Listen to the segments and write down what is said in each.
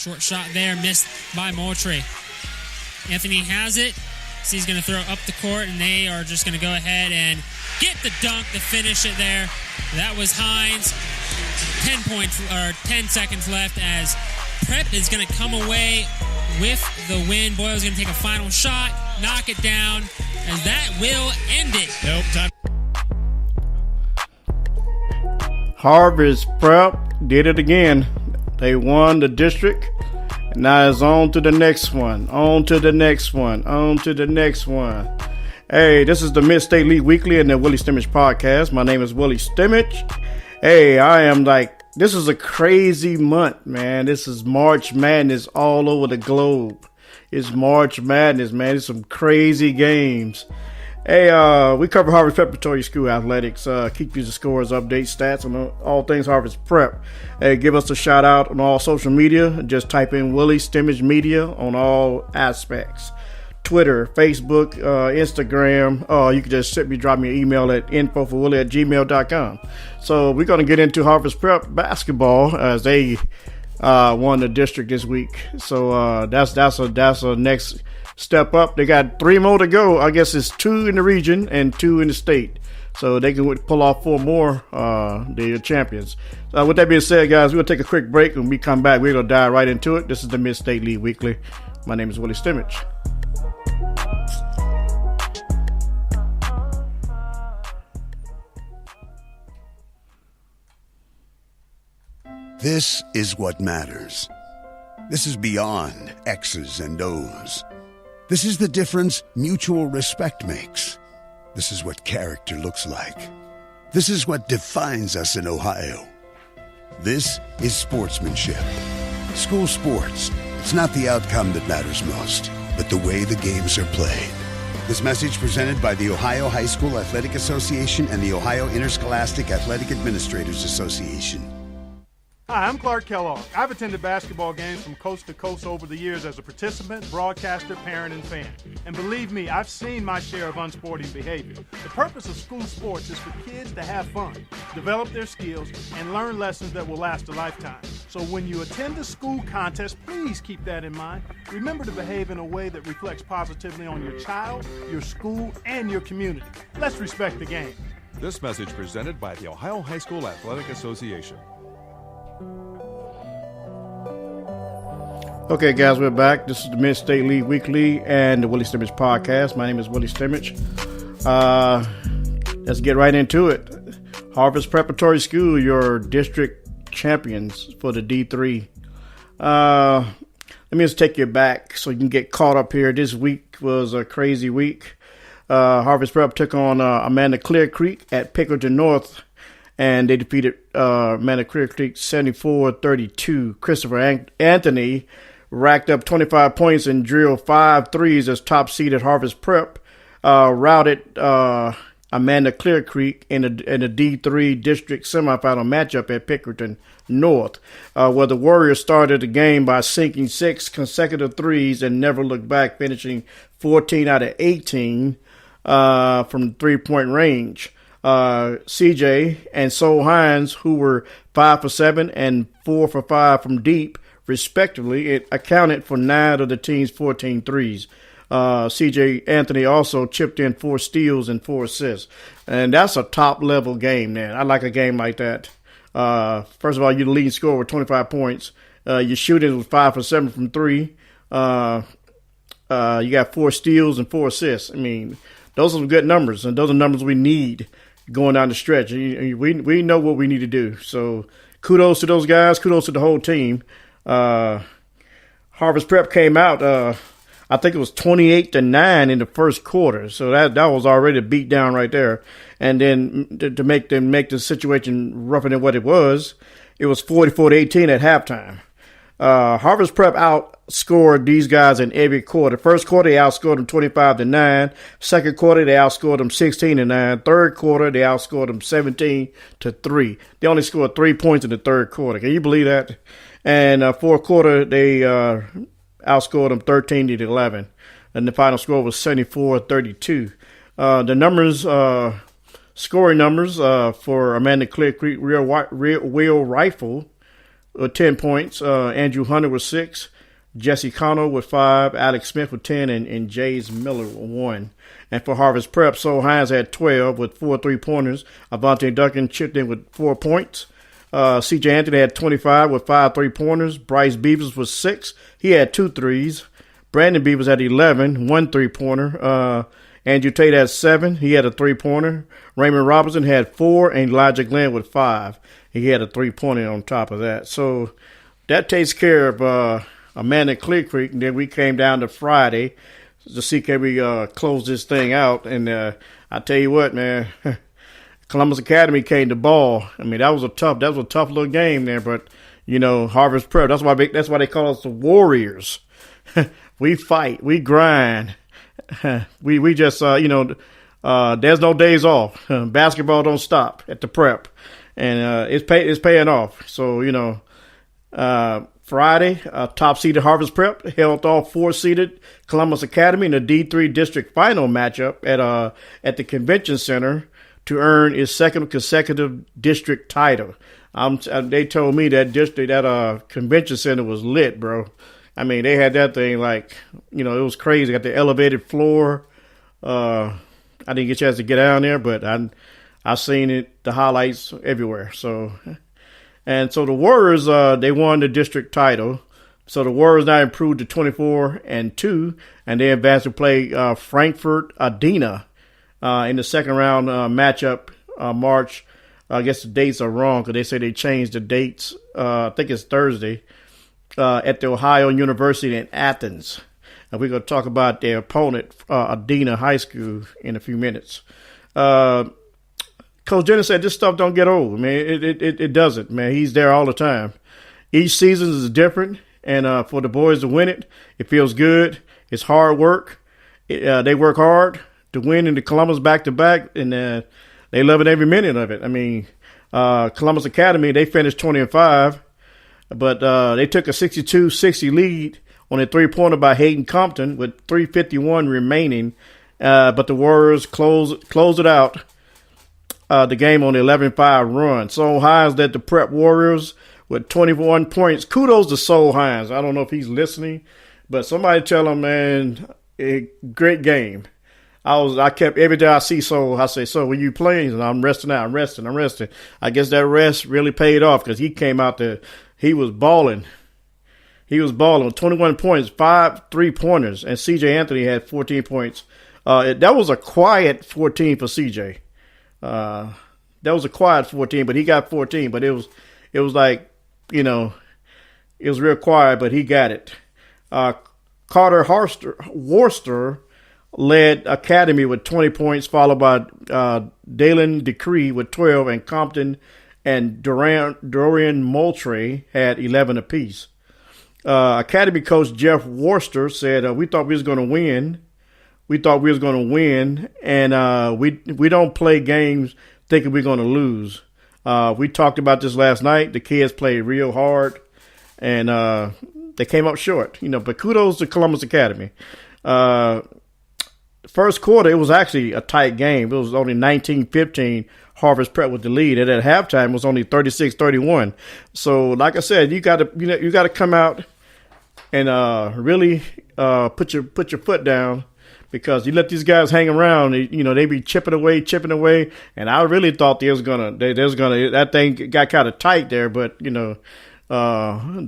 Short shot there, missed by Moultrie. Anthony has it. So he's going to throw up the court, and they are just going to go ahead and get the dunk to finish it there. That was Hines. 10 seconds left as Prep is going to come away with the win. Boyle's going to take a final shot, knock it down, as that will end it. Nope, time. Harvest Prep did it again. They won the district. Now it's on to the next one. On to the next one. On to the next one. Hey, this is the Mid-State League Weekly and the Willie Stimmich Podcast. My name is Willie Stimmich. Hey, this is a crazy month, man. This is March Madness all over the globe. It's March Madness, man. It's some crazy games. Hey, we cover Harvest Preparatory School athletics. Keep you the scores, updates, stats on all things Harvest Prep. Hey, give us a shout out on all social media. Just type in Willie Stimmich Media on all aspects. Twitter, Facebook, Instagram. You can just drop me an email at infoforwillie@gmail.com. So we're going to get into Harvest Prep basketball as they won the district this week. So that's a next step up. They got 3 more to go. I guess it's 2 in the region and 2 in the state. So they can pull off 4 more, the champions. With that being said, guys, we're going to take a quick break. When we come back, we're going to dive right into it. This is the Mid-State League Weekly. My name is Willie Stimmich. This is what matters. This is beyond X's and O's. This is the difference mutual respect makes. This is what character looks like. This is what defines us in Ohio. This is sportsmanship. School sports, it's not the outcome that matters most, but the way the games are played. This message presented by the Ohio High School Athletic Association and the Ohio Interscholastic Athletic Administrators Association. Hi, I'm Clark Kellogg. I've attended basketball games from coast to coast over the years as a participant, broadcaster, parent, and fan. And believe me, I've seen my share of unsporting behavior. The purpose of school sports is for kids to have fun, develop their skills, and learn lessons that will last a lifetime. So when you attend a school contest, please keep that in mind. Remember to behave in a way that reflects positively on your child, your school, and your community. Let's respect the game. This message presented by the Ohio High School Athletic Association. Okay, guys, we're back. This is the Mid-State League Weekly and the Willie Stimmich Podcast. My name is Willie Stimmich. Let's get right into it. Harvest Preparatory School, your district champions for the D3. Let me just take you back so you can get caught up here. This week was a crazy week. Harvest Prep took on Amanda Clear Creek at Pickerton North, and they defeated Amanda Clear Creek 74-32. Christopher Anthony racked up 25 points and drilled 5 threes as top-seeded Harvest Prep routed Amanda Clear Creek in a D3 district semifinal matchup at Pickerton North, where the Warriors started the game by sinking 6 consecutive threes and never looked back, finishing 14 out of 18 from three-point range. CJ and Sol Hines, who were 5 for 7 and 4 for 5 from deep, respectively, it accounted for 9 of the team's 14 threes. CJ Anthony also chipped in 4 steals and 4 assists. And that's a top-level game, man. I like a game like that. First of all, you're the leading scorer with 25 points. Your shooting was 5 for 7 from 3. You got 4 steals and 4 assists. I mean, those are some good numbers, and those are numbers we need going down the stretch. We know what we need to do. So kudos to those guys. Kudos to the whole team. Harvest Prep came out, I think it was 28-9 in the first quarter. So that was already a beat down right there. And then to make the situation rougher than what it was 44-18 at halftime. Harvest Prep outscored these guys in every quarter. First quarter, they outscored them 25-9. Second quarter, they outscored them 16-9. Third quarter, they outscored them 17-3. They only scored 3 points in the third quarter. Can you believe that? And fourth quarter, they outscored them 13-11. And the final score was 74-32. The numbers, scoring numbers for Amanda Clear Creek Wheel Rifle with 10 points. Andrew Hunter with 6. Jesse Connell with 5. Alex Smith with 10. And Jays Miller with 1. And for Harvest Prep, Sol Hines had 12 with 4 3-pointers. Avante Duncan chipped in with 4 points. C.J. Anthony had 25 with 5 3-pointers. Bryce Beavers was 6. He had 2 threes. Brandon Beavers had 11, 1 3-pointer. Andrew Tate had 7. He had a 3-pointer. Raymond Robinson had 4, and Elijah Glenn with 5. He had a 3-pointer on top of that. So that takes care of Amanda Clear Creek. And then we came down to Friday to see can we close this thing out. And I tell you what, man, Columbus Academy came to ball. I mean, that was a tough little game there. But you know, Harvest Prep. That's why they call us the Warriors. We fight, we grind. We just there's no days off. Basketball don't stop at the Prep, and it's paying off. So Friday, top seeded Harvest Prep held off 4-seeded Columbus Academy in the D3 district final matchup at the Convention Center to earn its second consecutive district title. They told me that Convention Center was lit, bro. I mean, they had that thing it was crazy. Got the elevated floor. I didn't get a chance to get down there, but I seen it, the highlights everywhere. So the Warriors, they won the district title. So the Warriors now improved to 24-2, and they advanced to play Frankfurt Adena in the second round matchup. March. I guess the dates are wrong because they say they changed the dates. I think it's Thursday. At the Ohio University in Athens. And we're going to talk about their opponent, Adena High School, in a few minutes. Coach Jennings said this stuff don't get old. Man, it doesn't, man. He's there all the time. Each season is different, and for the boys to win it, it feels good. It's hard work. They work hard to win in the Columbus back-to-back, and they love it every minute of it. I mean, Columbus Academy, they finished 20-5. But they took a 62-60 lead on a 3-pointer by Hayden Compton with 3:51 remaining. But the Warriors closed it out, the game on the 11-5 run. Sol Hines led the Prep Warriors with 21 points. Kudos to Sol Hines. I don't know if he's listening, but somebody tell him, man, a great game. I kept, every day I see Sol, I say, so when you playing? And I'm resting out. I'm resting. I guess that rest really paid off because he came out there. He was balling. With 21 points, 5 3-pointers, and C.J. Anthony had 14 points. That was a quiet 14 for C.J. That was a quiet 14, but he got 14. But it was like, it was real quiet, but he got it. Carter Worcester led Academy with 20 points, followed by Dalen Decree with 12, and Compton and Dorian Moultrie had 11 apiece. Academy coach Jeff Worcester said, we thought we was going to win. And we don't play games thinking we're going to lose. We talked about this last night. The kids played real hard, and they came up short. But kudos to Columbus Academy. First quarter, it was actually a tight game. It was only 19-15. Harvest Prep with the lead, and at halftime it was only 36-31. So, like I said, you got to come out and really put your foot down, because you let these guys hang around. They be chipping away, and I really thought that thing got kind of tight there. But the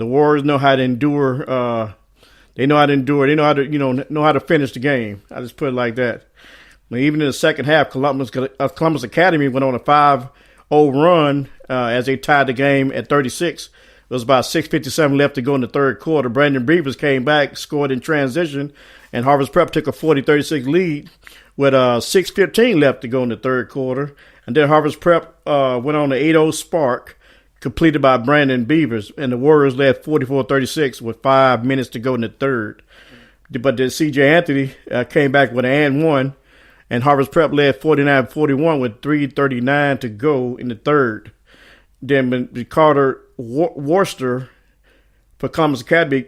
Warriors know how to endure. They know how to endure. They know how to finish the game. I just put it like that. Even in the second half, Columbus Academy went on a 5-0 run as they tied the game at 36. It was about 6:57 left to go in the third quarter. Brandon Beavers came back, scored in transition, and Harvest Prep took a 40-36 lead with 6:15 left to go in the third quarter. And then Harvest Prep went on an 8-0 spark, completed by Brandon Beavers, and the Warriors led 44-36 with 5 minutes to go in the third. But then C.J. Anthony came back with an and one, and Harvest Prep led 49-41 with 3:39 to go in the third. Then Carter Worcester for Columbus Academy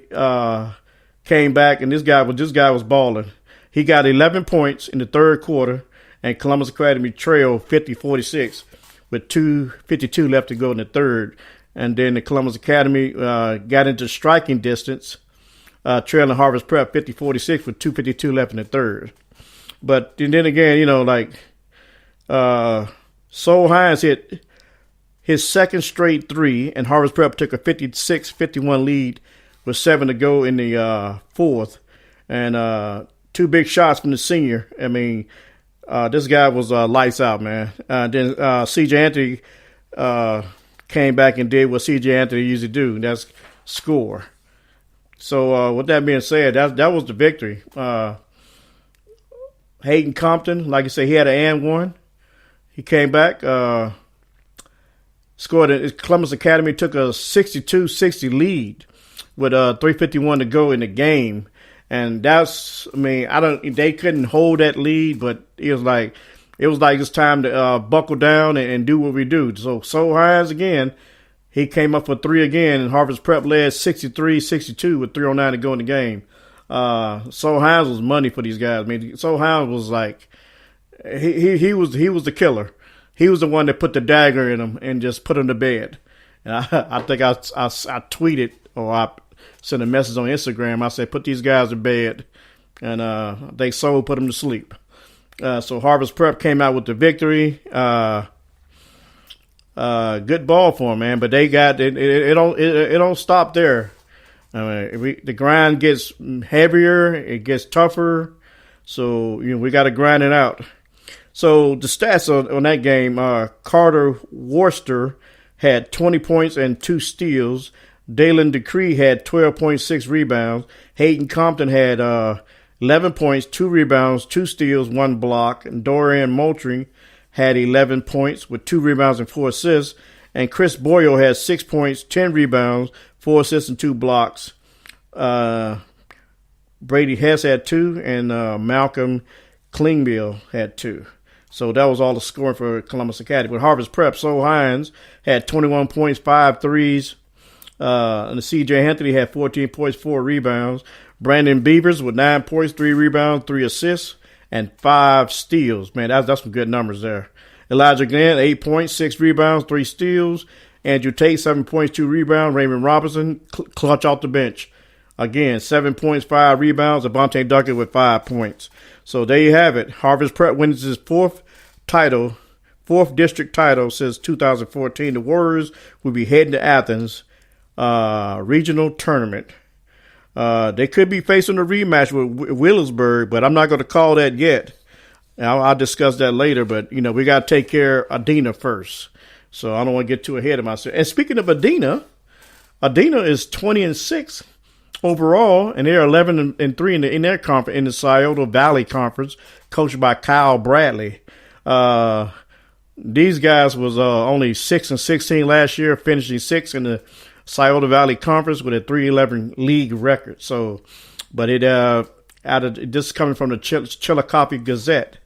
came back, and this guy was balling. He got 11 points in the third quarter, and Columbus Academy trailed 50-46 with 2:52 left to go in the third. And then the Columbus Academy got into striking distance, trailing Harvest Prep 50-46 with 2:52 left in the third. But and then again, Sol Hines hit his second straight three, and Harvest Prep took a 56-51 lead with 7 to go in the fourth. And 2 big shots from the senior. I mean, this guy was lights out, man. Then C.J. Anthony came back and did what C.J. Anthony usually do, and that's score. So with that being said, that was the victory. Hayden Compton, like I said, he had an and one. He came back, scored. Columbus Academy took a 62-60 lead with 3:51 to go in the game. And that's, I mean, they couldn't hold that lead, but it was like it's time to buckle down and do what we do. So Sol Hines again, he came up for 3 again, and Harvest Prep led 63-62 with 3:09 to go in the game. Sol Hines was money for these guys. I mean, Sol Hines was like, he was the killer. He was the one that put the dagger in him and just put him to bed. And I think I tweeted, or I sent a message on Instagram. I said, put these guys to bed. And they put them to sleep. So Harvest Prep came out with the victory. Good ball for them, man. But they got it don't stop there. I mean, the grind gets heavier. It gets tougher. So we got to grind it out. So the stats on that game: Carter Worcester had 20 points and 2 steals. Dalen Decree had 12.6 rebounds. Hayden Compton had 11 points, 2 rebounds, 2 steals, 1 block. And Dorian Moultrie had 11 points with 2 rebounds and 4 assists. And Chris Boyle had 6 points, 10 rebounds, 4 assists, and 2 blocks. Brady Hess had 2, and Malcolm Klingbeil had 2. So that was all the scoring for Columbus Academy. With Harvest Prep, Sol Hines had 21 points, 5 threes. And the C.J. Anthony had 14 points, 4 rebounds. Brandon Beavers with 9 points, 3 rebounds, 3 assists, and 5 steals. Man, that's some good numbers there. Elijah Glenn, 8 points, 6 rebounds, 3 steals. Andrew Tate, 7 points, 2 rebounds. Raymond Robinson, clutch off the bench. Again, 7 points, 5 rebounds. Avante Duckett with 5 points. So there you have it. Harvest Prep wins his 4th district title since 2014. The Warriors will be heading to Athens regional tournament. They could be facing a rematch with Williamsburg, but I'm not going to call that yet. I'll discuss that later, but we got to take care of Adena first. So I don't want to get too ahead of myself. And speaking of Adena is 20-6 overall, and they're 11-3 in their conference, in the Scioto Valley Conference, coached by Kyle Bradley. These guys was only 6-16 last year, finishing 6th in the Scioto Valley Conference with a 3-11 league record. So, but this is coming from the Chillicothe Gazette.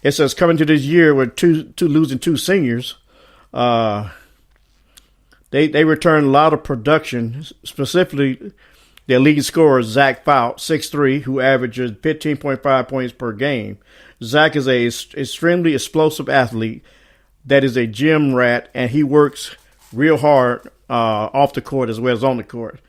It says coming to this year with losing 2 seniors, they returned a lot of production, specifically their leading scorer, Zach Fout, 6'3", who averages 15.5 points per game. Zach is a extremely explosive athlete that is a gym rat, and he works real hard off the court as well as on the court.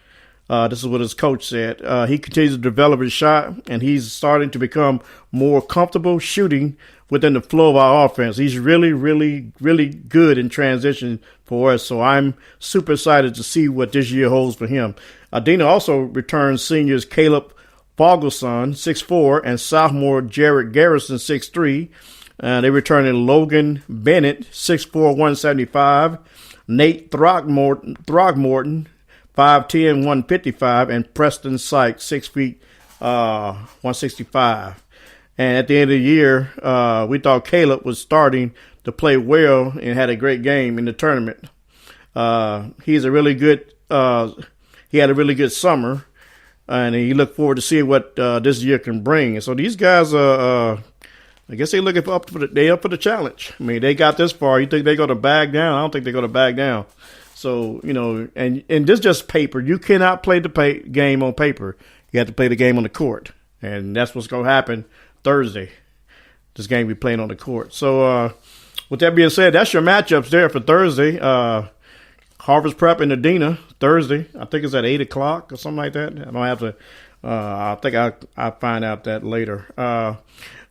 This is what his coach said. He continues to develop his shot, and he's starting to become more comfortable shooting within the flow of our offense. He's really, really, really good in transition for us, so I'm super excited to see what this year holds for him. Adena also returns seniors Caleb Fogelson, 6'4", and sophomore Jared Garrison, 6'3". They returning Logan Bennett, 6'4", 175, Nate Throckmorton, 5'10", 155, and Preston Sykes, 6 feet, 165. And at the end of the year, we thought Caleb was starting to play well and had a great game in the tournament. He had a really good summer, and he looked forward to see what this year can bring. And so these guys, I guess they're looking up for the challenge. I mean, they got this far. You think they're going to back down? I don't think they're going to back down. So, and this is just paper. You cannot play the game on paper. You have to play the game on the court. And that's what's going to happen Thursday. This game we playing on the court. So, with that being said, that's your matchups there for Thursday. Harvest Prep in Adena Thursday. I think it's at 8 o'clock or something like that. I don't have to. I think I'll find out that later.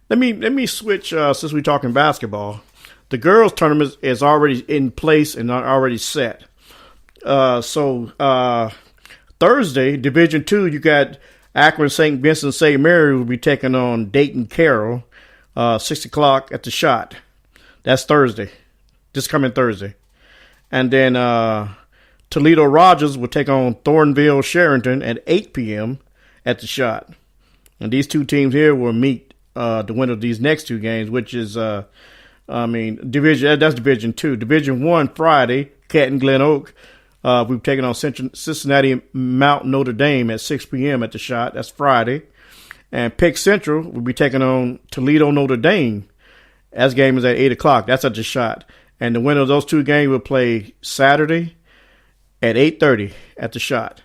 Let me switch since we're talking basketball. The girls' tournament is already in place and already set. So Thursday, Division II, you got Akron St. Vincent St. Mary will be taking on Dayton Carroll, 6 o'clock at the Shot. That's Thursday, this coming Thursday. And then Toledo Rogers will take on Thornville Sheridan at 8 p.m. at the Shot. And these two teams here will meet the winner of these next two games, which is, Division. That's Division II. Division I, Friday, Canton Glen Oak. We've taken on Cincinnati Mount Notre Dame at 6 p.m. at the Shot. That's Friday. And Pick Central will be taking on Toledo Notre Dame. That game is at 8 o'clock. That's at the Shot. And the winner of those two games will play Saturday at 8:30 at the Shot.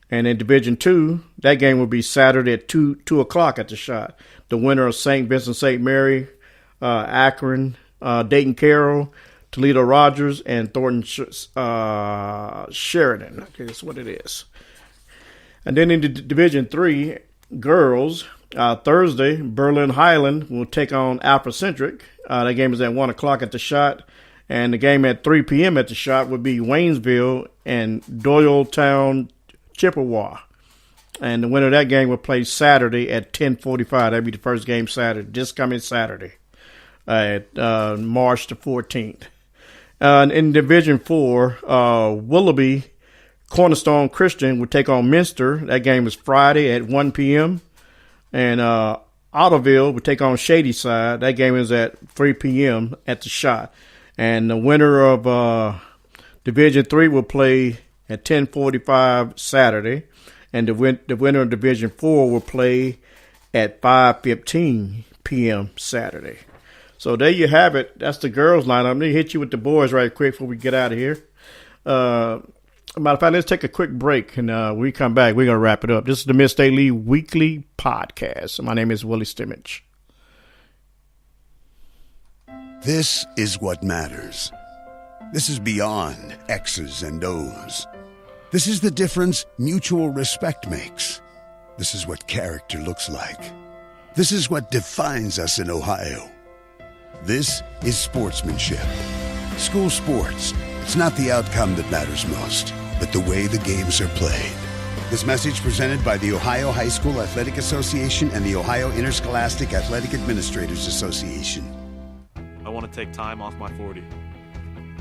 And in Division II, that game will be Saturday at 2 o'clock at the Shot. The winner of St. Vincent St. Mary, Akron, Dayton Carroll, Toledo Rogers, and Thornton Sheridan. Okay, that's what it is. And then in Division III, girls, Thursday, Berlin Highland will take on Alpha Centric. That game is at 1 o'clock at the Shot. And the game at 3 p.m. at the Shot would be Waynesville and Doylestown Chippewa. And the winner of that game will play Saturday at 10:45. That'll be the first game Saturday, this coming Saturday, at March the 14th. In Division 4, Willoughby Cornerstone Christian will take on Minster. That game is Friday at 1 p.m. And Otterville will take on Shadyside. That game is at 3 p.m. at the Shot. And the winner of Division 3 will play at 10:45 Saturday. And the winner of Division 4 will play at 5:15 p.m. Saturday. So there you have it. That's the girls' lineup. Let me hit you with the boys right quick before we get out of here. Matter of fact, let's take a quick break. And when we come back, we're going to wrap it up. This is the Mid-State League Weekly Podcast. My name is Willie Stimmich. This is what matters. This is beyond X's and O's. This is the difference mutual respect makes. This is what character looks like. This is what defines us in Ohio. This is sportsmanship. School sports. It's not the outcome that matters most, but the way the games are played. This message presented by the Ohio High School Athletic Association and the Ohio Interscholastic Athletic Administrators Association. I want to take time off my 40.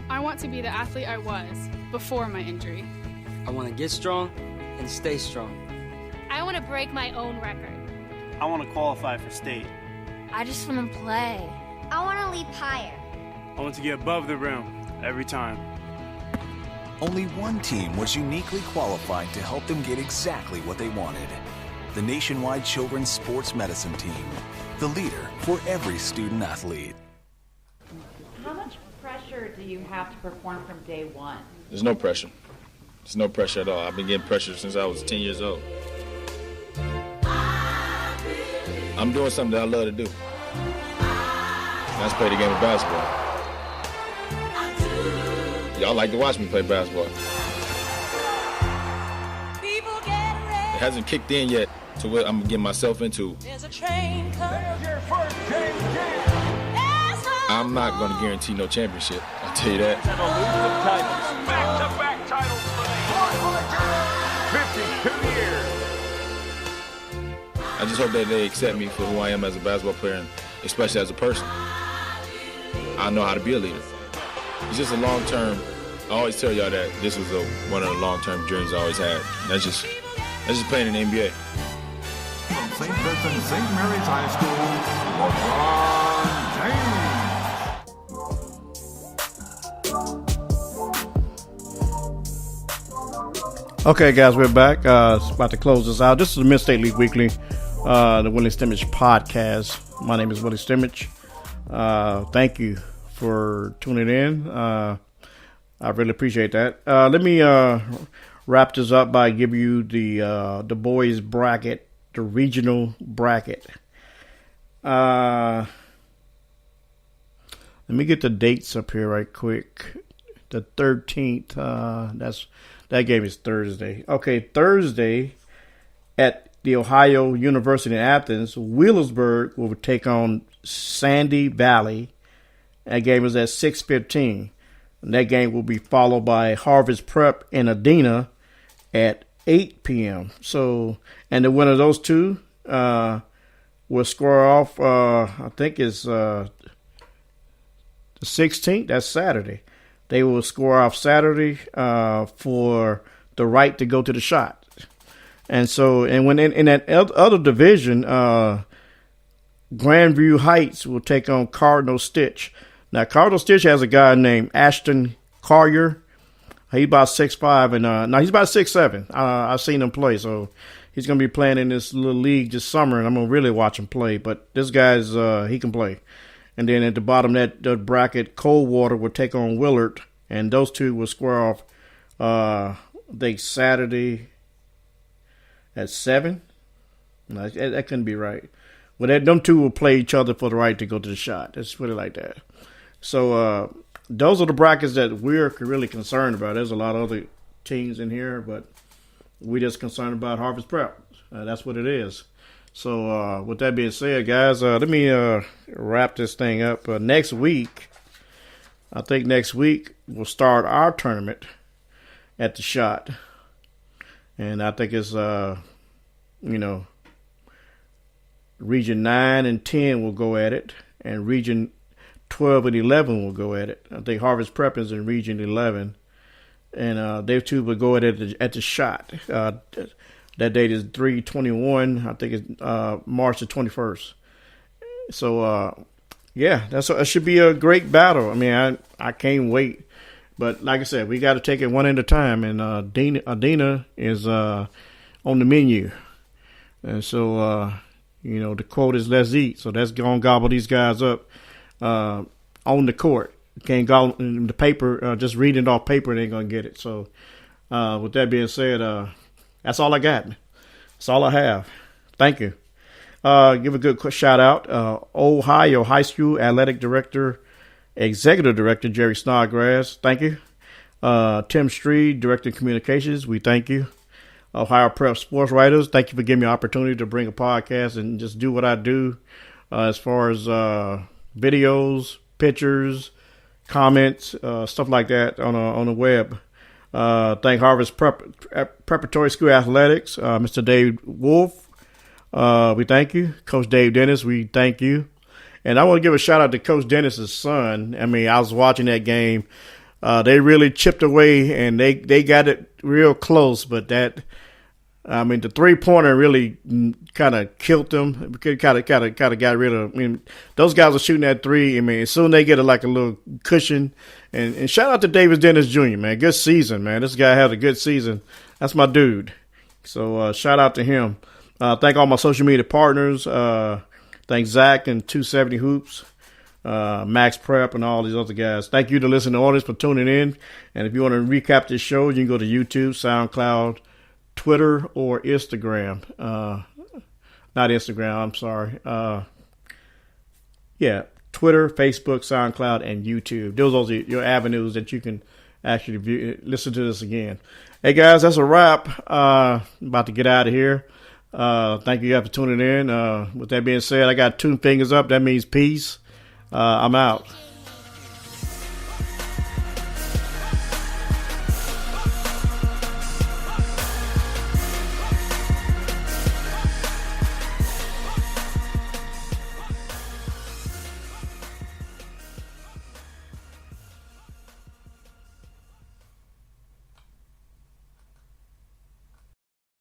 I want to be the athlete I was before my injury. I want to get strong and stay strong. I want to break my own record. I want to qualify for state. I just want to play. I want to leap higher. I want to get above the rim every time. Only one team was uniquely qualified to help them get exactly what they wanted. The Nationwide Children's Sports Medicine Team, the leader for every student athlete. How much pressure do you have to perform from day one? There's no pressure. There's no pressure at all. I've been getting pressure since I was 10 years old. I'm doing something that I love to do. Let's play the game of basketball. Y'all like to watch me play basketball. It hasn't kicked in yet to what I'm getting myself into. I'm not going to guarantee no championship. I'll tell you that. Back-to-back titles for the 52 years. I just hope that they accept me for who I am as a basketball player and especially as a person. I know how to be a leader. It's just a long-term. I always tell y'all that this was one of the long-term dreams I always had. That's just playing in the NBA. From St. Vincent St. Mary's High School, LeBron James. Okay, guys, we're back. It's about to close this out. This is the Mid-State League Weekly, the Willie Stimmich podcast. My name is Willie Stimmich. Thank you for tuning in. I really appreciate that. Let me wrap this up by giving you the boys bracket, the regional bracket. Let me get the dates up here right quick. the 13th. That game is Thursday. Okay, Thursday at the Ohio University in Athens, Wheelersburg will take on Sandy Valley. That game is at 6:15. And that game will be followed by Harvest Prep in Adena at 8 p.m. So, and the winner of those two will score off, I think it's the 16th. That's Saturday. They will score off Saturday for the right to go to the shot. And so, and when in that other division, Grandview Heights will take on Cardinal Stitch. Now, Cardinal Stitch has a guy named Ashton Collier. He's about 6'5", and no, he's about 6'7". I've seen him play, so he's going to be playing in this little league this summer, and I'm going to really watch him play. But this guy's, he can play. And then at the bottom of that bracket, Coldwater will take on Willard, and those two will square off, I think, Saturday at 7. No, that couldn't be right. Well, them two will play each other for the right to go to the shot. It's really like that. So those are the brackets that we're really concerned about. There's a lot of other teams in here, but we're just concerned about Harvest Prep. That's what it is. So with that being said, guys, let me wrap this thing up. Next week, I think next week we'll start our tournament at the shot. And I think it's, Region 9 and 10 will go at it, and Region 12 and 11 will go at it. I think Harvest Prep is in Region 11, and they two will go at it at the shot. That date is 3/21. I think it's March the 21st. So, that should be a great battle. I mean, I can't wait. But like I said, we got to take it one at a time, and Adena is on the menu. And so, the quote is "Let's eat." So that's going to gobble these guys up on the court. Can't gobble the paper. Just reading it off paper, they ain't going to get it. So with that being said, that's all I got. That's all I have. Thank you. Give a good shout out. Ohio High School Athletic Director, Executive Director Jerry Snodgrass. Thank you. Tim Street, Director of Communications. We thank you. Ohio Prep Sports Writers, thank you for giving me an opportunity to bring a podcast and just do what I do as far as videos, pictures, comments, stuff like that on the web. Thank Harvest Preparatory School Athletics, Mr. Dave Wolf. We thank you. Coach Dave Dennis, we thank you. And I want to give a shout out to Coach Dennis's son. I mean, I was watching that game. They really chipped away, and they got it real close, but the 3-pointer really kind of killed them. Kind of got rid of. I mean, those guys are shooting that three. I mean, as soon as they get a little cushion. And shout out to Davis Dennis Jr., man. Good season, man. This guy had a good season. That's my dude. So shout out to him. Thank all my social media partners. Thank Zach and 270 Hoops. Max Prep and all these other guys. Thank you to listening audience for tuning in. And if you want to recap this show, you can go to YouTube, SoundCloud, Twitter, or Instagram. Not Instagram, I'm sorry. Twitter, Facebook, SoundCloud, and YouTube. Those are your avenues that you can actually listen to this again. Hey guys, that's a wrap. About to get out of here. Thank you guys for tuning in. With that being said, I got 2 fingers up. That means peace. I'm out.